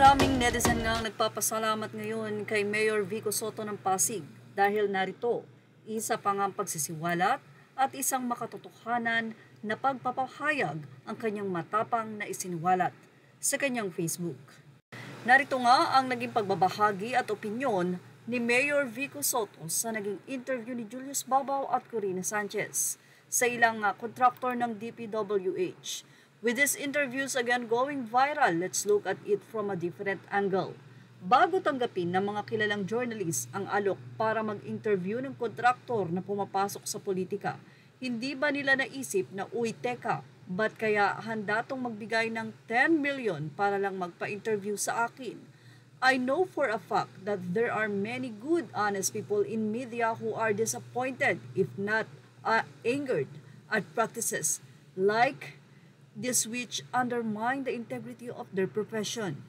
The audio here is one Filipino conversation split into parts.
Maraming netizen nga ang nagpapasalamat ngayon kay Mayor Vico Sotto ng Pasig dahil narito, isa pang ang pagsisiwalat at isang makatotohanan na pagpapahayag ang kanyang matapang na isiniwalat sa kanyang Facebook. Narito nga ang naging pagbabahagi at opinyon ni Mayor Vico Sotto sa naging interview ni Julius Babaw at Corina Sanchez sa ilang kontraktor ng DPWH. With these interviews again going viral, let's look at it from a different angle. Bago tanggapin ng mga kilalang journalist ang alok para mag-interview ng kontraktor na pumapasok sa politika, hindi ba nila naisip na uy teka, ba't kaya handa tong magbigay ng 10 million para lang magpa-interview sa akin? I know for a fact that there are many good, honest people in media who are disappointed, if not angered, at practices like this which undermine the integrity of their profession.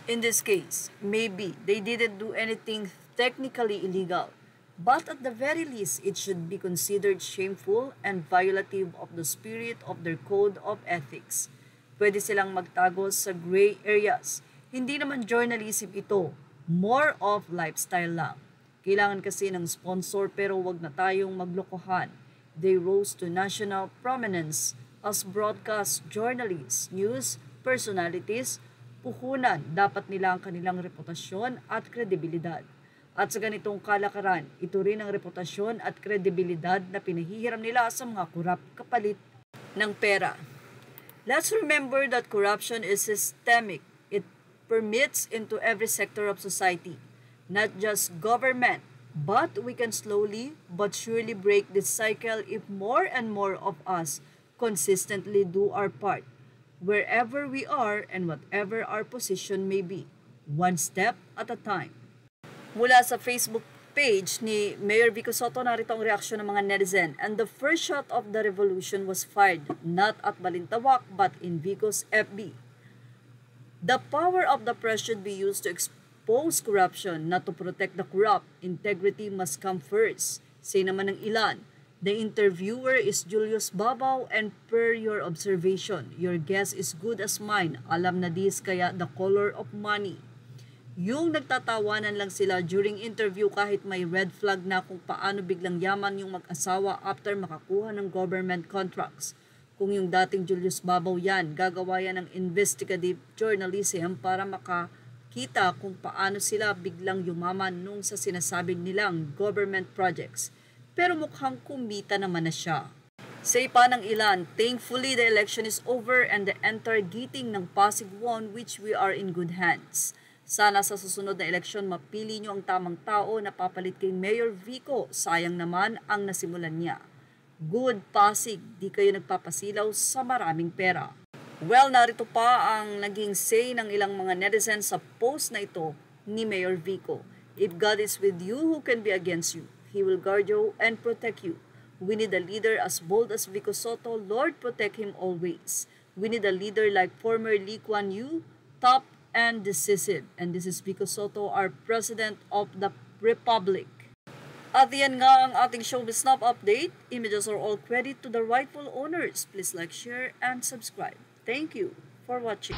In this case, maybe they didn't do anything technically illegal, but at the very least, it should be considered shameful and violative of the spirit of their code of ethics. Pwede silang magtago sa gray areas. Hindi naman journalism ito, more of lifestyle lang. Kailangan kasi ng sponsor pero wag na tayong maglokohan. They rose to national prominence as broadcast journalists, news personalities, puhunan dapat nila ang kanilang reputasyon at kredibilidad. At sa ganitong kalakaran, ito rin ang reputasyon at kredibilidad na pinahihiram nila sa mga kurap kapalit ng pera. Let's remember that corruption is systemic. It permeates into every sector of society, not just government. But we can slowly but surely break this cycle if more and more of us consistently do our part, wherever we are and whatever our position may be, one step at a time. Mula sa Facebook page ni Mayor Vico Sotto, narito ang reaksyon ng mga netizen. And the first shot of the revolution was fired, not at Balintawak, but in Vico's FB. The power of the press should be used to expose corruption, not to protect the corrupt. Integrity must come first. Say naman ng ilan. The interviewer is Julius Babaw, and per your observation, your guess is good as mine. Alam na dis kaya the color of money. Yung nagtatawanan lang sila during interview kahit may red flag na kung paano biglang yaman yung mag-asawa after makakuha ng government contracts. Kung yung dating Julius Babaw yan, gagawa yan ng investigative journalism para makakita kung paano sila biglang yumaman nung sa sinasabing nilang government projects. Pero mukhang kumita naman na siya. Say pa ng ilan, thankfully the election is over and the entire giting ng Pasig won, which we are in good hands. Sana sa susunod na eleksyon mapili nyo ang tamang tao na papalit kay Mayor Vico. Sayang naman ang nasimulan niya. Good Pasig, di kayo nagpapasilaw sa maraming pera. Well, narito pa ang naging say ng ilang mga netizens sa post na ito ni Mayor Vico. If God is with you, who can be against you? He will guard you and protect you. We need a leader as bold as Vico Sotto. Lord, protect him always. We need a leader like former Lee Kuan Yew, top and decisive. And this is Vico Sotto, our President of the Republic. At yan nga ang ating Showbiz Snap update. Images are all credit to the rightful owners. Please like, share, and subscribe. Thank you for watching.